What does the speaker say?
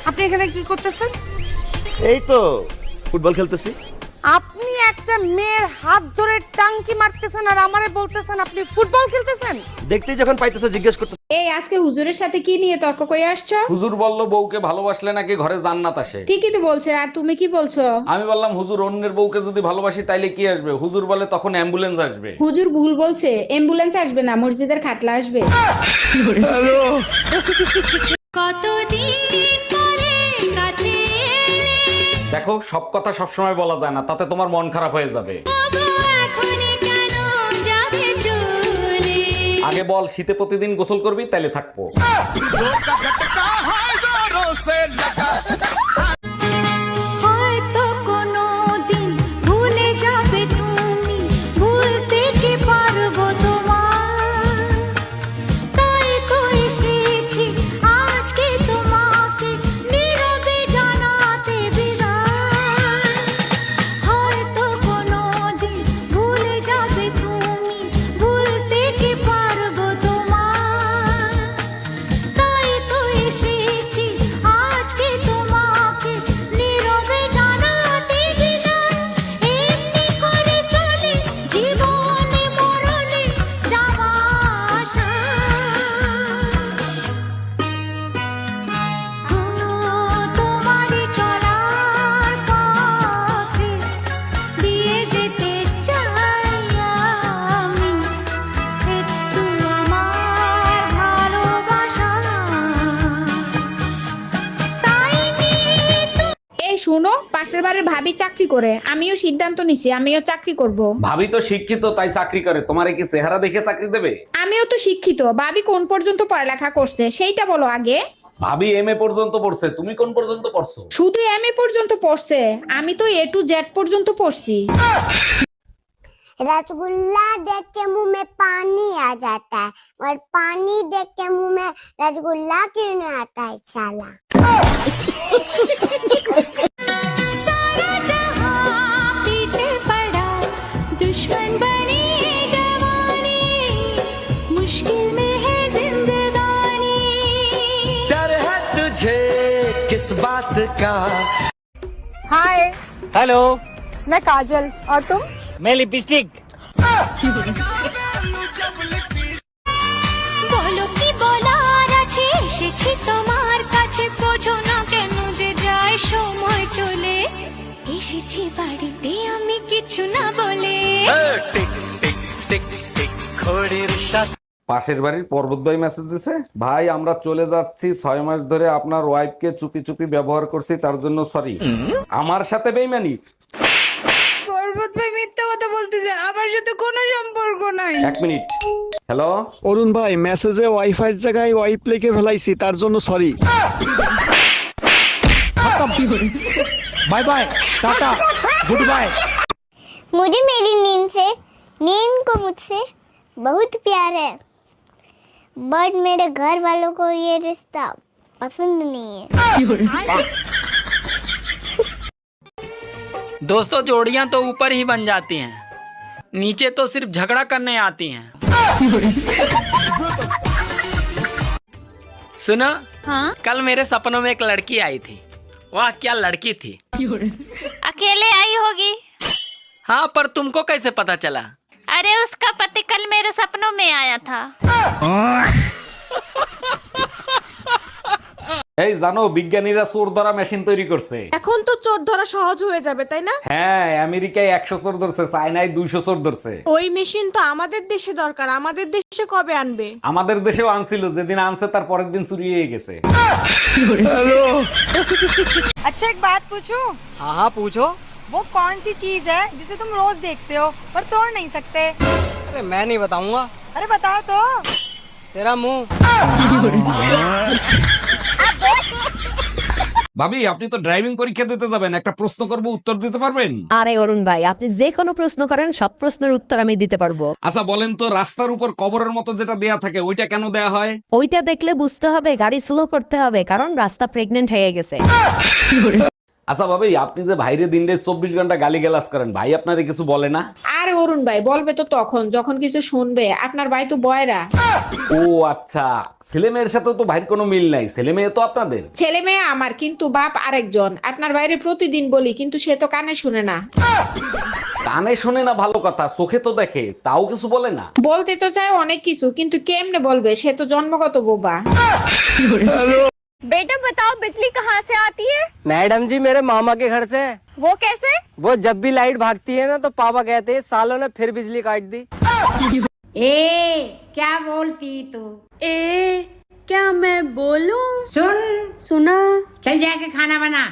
আপনি এখানে কি করতেছেন? এই তো ফুটবল খেলতেছি। আপনি একটা মেয়ের হাত ধরে টাঙ্কি মারতেছেন আর আমারে বলতেছেন আপনি ফুটবল খেলতেছেন? দেখতেই যখন পাইতেছো জিজ্ঞেস করতে। এই আজকে হুজুরের সাথে কি নিয়ে তর্ক করে আসছো? হুজুর বলল বউকে ভালোবাসলে নাকি ঘরে জান্নাত আসে। ঠিকই তো বলছে, আর তুমি কি বলছো? আমি বললাম হুজুর অন্যের বউকে যদি ভালোবাসি তাইলে কি আসবে? হুজুর বলে তখন অ্যাম্বুলেন্স আসবে। হুজুর ভুল বলছে, অ্যাম্বুলেন্স আসবে না, মসজিদের খাটলা আসবে। দেখো সব কথা সবসময় বলা যায় না, তাতে তোমার মন খারাপ হয়ে যাবে। আগে বল শীতে প্রতিদিন গোসল করবি তাইলে থাকবো। হয়তো কোনোদিন ভুলে যাবে তুমি, ভুলতে কি পারবো তোমার? তাই তো এসেছি আজকে তোমাকে নীরবে জানাতে বিদায়। হয়তো কোনোদিন ভুলে যাবে তুমি, ভুলতে কি পারবো তোমার? তাই তো এসেছি আজকে তোমাকে নীরবে জানাতে বিদায়। এমনি করে চলে জীবনে মরণে যাওয়া আসা। তোমারই চলার পথে দিয়ে যেতে চাই আমি একটু আমার ভালোবাসা। তাই নিয়ে তো এই শোনো, পাশের বাড়ির ভাবি চাকরি করে, আমিও সিদ্ধান্ত নিছি আমিও চাকরি করব। ভাবি তো শিক্ষিত তাই চাকরি করে, তোমারে কি চেহারা দেখে চাকরি দেবে? আমিও তো শিক্ষিত, ভাবি কোন পর্যন্ত পড়ালেখা করছে সেইটা বলো আগে। ভাবি এমএ পর্যন্ত পড়ছে, তুমি কোন পর্যন্ত পড়ছো? শুধু এমএ পর্যন্ত পড়ছে, আমি তো এ টু জেড পর্যন্ত পড়ছি। रसगुल्ला देख के मुंह में पानी आ जाता है और पानी देख के मुंह में रसगुल्ला क्यों नहीं आता है साला। सारा जहां पीछे पड़ा, दुश्मन बनी जवानी, मुश्किल में है जिंदगानी। डर है तुझे किस बात का? हाय, हेलो, मैं काजल और तुम? मैं लिपस्टिक। বলো কি বলার আছে, এসেছি তোমার কাছে, বোঝো না কেন যে যায় সময় চলে। এসেছি বাড়িতে আমি কিছু না বলে। टिक टिक टिक टिक घोड़ेर साथ। পাশের বাড়ির পর্বত ভাই মেসেজ দিছে, ভাই আমরা চলে যাচ্ছি, 6 মাস ধরে আপনার ওয়াইফকে চুপি চুপি ব্যবহার করছি, তার জন্য সরি। আমার সাথে বেইমানি? পর্বত ভাই মিথ্যা কথা বলতেছে, আমার সাথে কোনো সম্পর্ক নাই। 1 মিনিট। হ্যালো, অরুণ ভাই মেসেজে ওয়াইফাই এর জায়গায় ওয়াইপ লিখে ফেলাইছি, তার জন্য sorry. Bye bye, tata, good bye. मुझे मेरी नींद को मुझसे बहुत प्यार है, बट मेरे घर वालों को ये रिश्ता पसंद नहीं है। दोस्तों जोड़ियां तो ऊपर ही बन जाती हैं, नीचे तो सिर्फ झगड़ा करने आती हैं। सुनो, हाँ, कल मेरे सपनों में एक लड़की आई थी। वाह क्या लड़की थी। अकेले आई होगी। हाँ, पर तुमको कैसे पता चला? अरे उसका पति कल मेरे सपनों में आया था। এই জানো বিজ্ঞানীরা চোর ধরা মেশিন তৈরি করছে। এখন তো চোর ধরা সহজ হয়ে যাবে, তাই না? হ্যাঁ, আমেরিকায় 100 চোর ধরছে, চায়নায় 200 চোর ধরছে। ওই মেশিন তো আমাদের দেশে দরকার, আমাদের দেশে কবে আনবে? আমাদের দেশেও আনছিল, যেদিন আনছে তার পরের দিন চুরি হয়ে গেছে। अच्छा एक बात पूछूं? हाँ हाँ पूछो। वो कौन सी चीज है जिसे तुम रोज देखते हो पर तोड़ नहीं सकते? अरे मैं नहीं बताऊंगा। अरे बताओ तो। तेरा मुंह। ভাবি আপনি তো ড্রাইভিং পরীক্ষা দিতে যাবেন, একটা প্রশ্ন করব উত্তর দিতে পারবেন? আরে অরুণ ভাই, আপনি যে কোনো প্রশ্ন করেন সব প্রশ্নের উত্তর আমি দিতে পারবো। আচ্ছা বলেন তো, রাস্তার উপর কবরের মতো যেটা দেয়া থাকে ওইটা কেন দেয়া হয়? ওইটা দেখলে বুঝতে হবে গাড়ি স্লো করতে হবে, কারণ রাস্তা প্রেগনেন্ট হয়ে গেছে। আচ্ছা ভাবি, আপনি যে ভাইরে দিনরে 24 ঘন্টা গালিগালাজ করেন, ভাই আপনারে কিছু বলে না? আরে অরুণ ভাই বলবে তো তখন যখন কিছু শুনবে, আপনার ভাই তো বয়রা। ও আচ্ছা, ছেলে মেয়ের সাথে তো ভাইয়ের কোনো মিল নাই, ছেলে মেয়ে তো আপনাদের। ছেলে মেয়ে আমার, কিন্তু বাপ আরেকজন। আপনার বাইরে প্রতিদিন বলি, কিন্তু সে তো কানে শুনে না। কানে শোনে না ভালো কথা, চোখে তো দেখে, তাও কিছু বলে না। বলতে তো চায় অনেক কিছু, কিন্তু কেমনে বলবে, সে তো জন্মগত বোবা। बेटा बताओ बिजली कहाँ से आती है? मैडम जी मेरे मामा के घर से। वो कैसे? वो जब भी लाइट भागती है ना तो पापा कहते हैं सालों ने फिर बिजली काट दी। क्या बोलती तू? क्या मैं बोलूं? सुन, सुना? चल जाके खाना बना।